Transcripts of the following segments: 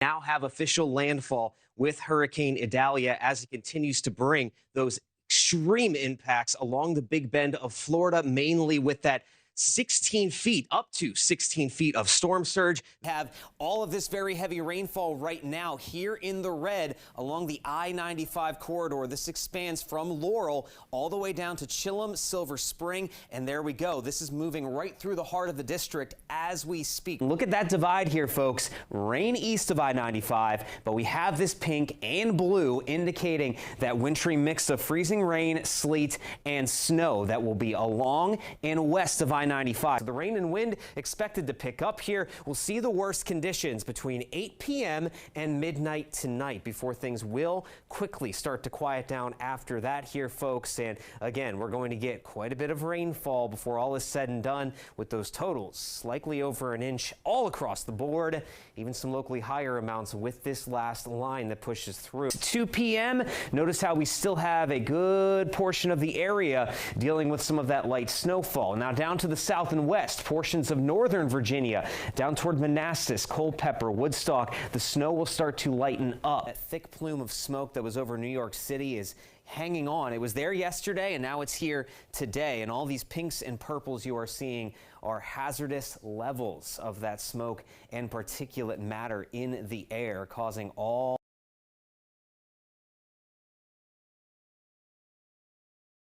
now have official landfall with Hurricane Idalia as it continues to bring those extreme impacts along the Big Bend of Florida, mainly with that 16 feet, up to 16 feet of storm surge. Have all of this very heavy rainfall right now here in the red along the I-95 corridor. This expands from Laurel all the way down to Chilham, Silver Spring, and there we go. This is moving right through the heart of the district as we speak. Look at that divide here, folks. Rain east of I-95, but we have this pink and blue indicating that wintry mix of freezing rain, sleet, and snow that will be along and west of I-95. The rain and wind expected to pick up here. We'll see the worst conditions between 8 p.m. and midnight tonight before things will quickly start to quiet down after that here, folks. And again, we're going to get quite a bit of rainfall before all is said and done, with those totals likely over an inch all across the board, even some locally higher amounts with this last line that pushes through. 2 p.m. Notice how we still have a good portion of the area dealing with some of that light snowfall. Now down to the south and west, portions of northern Virginia, down toward Manassas, Culpeper, Woodstock, the snow will start to lighten up. That thick plume of smoke that was over New York City is hanging on. It was there yesterday and now it's here today. And all these pinks and purples you are seeing are hazardous levels of that smoke and particulate matter in the air, causing all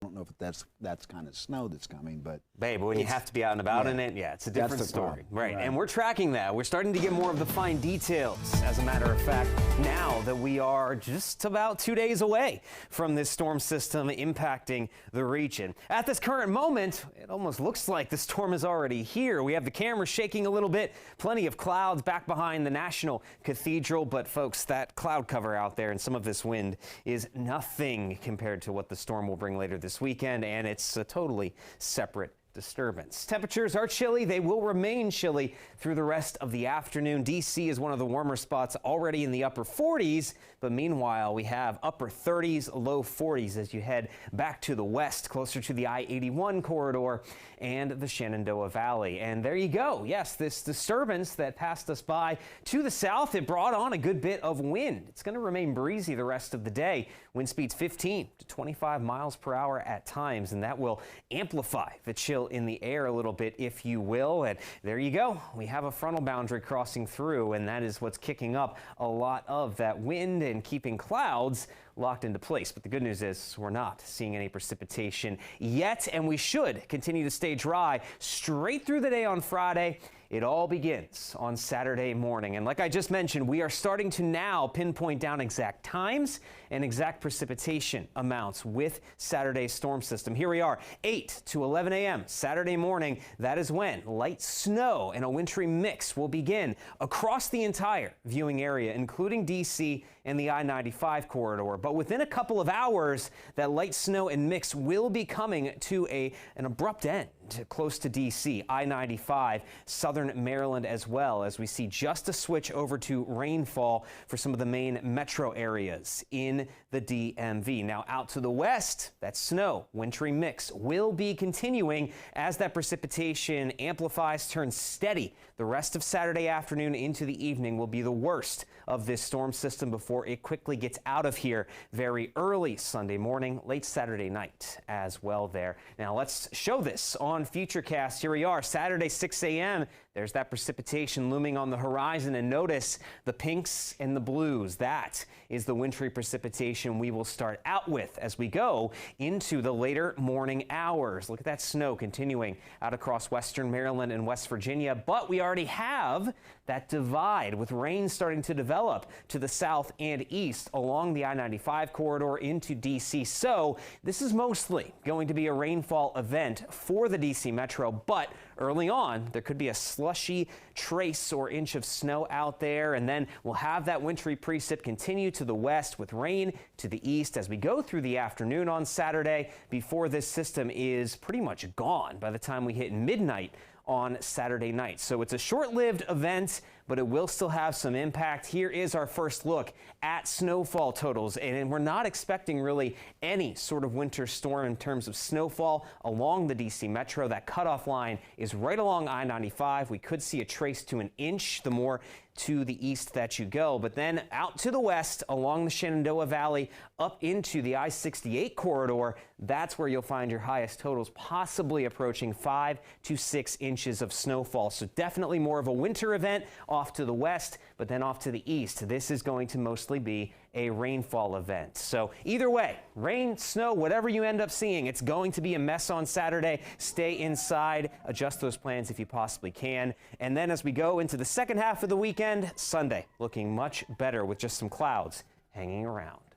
I don't know if that's kind of snow that's coming, but babe, when you have to be out and about in it, yeah, it's a different story. Right. And we're tracking that. We're starting to get more of the fine details, as a matter of fact, now that we are just about 2 days away from this storm system impacting the region. At this current moment, it almost looks like the storm is already here. We have the camera shaking a little bit, plenty of clouds back behind the National Cathedral, but folks, that cloud cover out there and some of this wind is nothing compared to what the storm will bring later this weekend, and it's a totally separate disturbance. Temperatures are chilly. They will remain chilly through the rest of the afternoon. D.C. is one of the warmer spots, already in the upper 40s, but meanwhile we have upper 30s, low 40s as you head back to the west, closer to the I-81 corridor and the Shenandoah Valley. And there you go. Yes, this disturbance that passed us by to the south, it brought on a good bit of wind. It's going to remain breezy the rest of the day. Wind speeds 15 to 25 miles per hour at times, and that will amplify the chill in the air a little bit, if you will. And there you go. We have a frontal boundary crossing through, and that is what's kicking up a lot of that wind and keeping clouds locked into place. But the good news is we're not seeing any precipitation yet, and we should continue to stay dry straight through the day on Friday. It all begins on Saturday morning. And like I just mentioned, we are starting to now pinpoint down exact times and exact precipitation amounts with Saturday's storm system. Here we are, 8 to 11 a.m. Saturday morning. That is when light snow and a wintry mix will begin across the entire viewing area, including D.C. and the I-95 corridor. But within a couple of hours, that light snow and mix will be coming to an abrupt end close to D.C., I-95, southern Maryland as well, as we see just a switch over to rainfall for some of the main metro areas in the DMV. Now out to the west, that snow, wintry mix will be continuing as that precipitation amplifies, turns steady. The rest of Saturday afternoon into the evening will be the worst of this storm system before it quickly gets out of here very early Sunday morning, late Saturday night as well there. Now let's show this on Futurecast. Here we are, Saturday, 6 a.m. There's that precipitation looming on the horizon, and notice the pinks and the blues. That is the wintry precipitation we will start out with as we go into the later morning hours. Look at that snow continuing out across western Maryland and West Virginia, but we already have that divide with rain starting to develop to the south and east along the I-95 corridor into D.C. So this is mostly going to be a rainfall event for the D.C. Metro, but early on there could be a slushy trace or inch of snow out there, and then we'll have that wintry precip continue to the west with rain to the east as we go through the afternoon on Saturday before this system is pretty much gone by the time we hit midnight on Saturday night. So it's a short-lived event, but it will still have some impact. Here is our first look at snowfall totals, and we're not expecting really any sort of winter storm in terms of snowfall along the D.C. metro. That cutoff line is right along I-95. We could see a trace to an inch the more to the east that you go, but then out to the west along the Shenandoah Valley up into the I-68 corridor, that's where you'll find your highest totals, possibly approaching 5 to 6 inches of snowfall. So definitely more of a winter event off to the west, but then off to the east, this is going to mostly be a rainfall event. So either way, rain, snow, whatever you end up seeing, it's going to be a mess on Saturday. Stay inside, adjust those plans if you possibly can. And then as we go into the second half of the weekend, Sunday looking much better with just some clouds hanging around.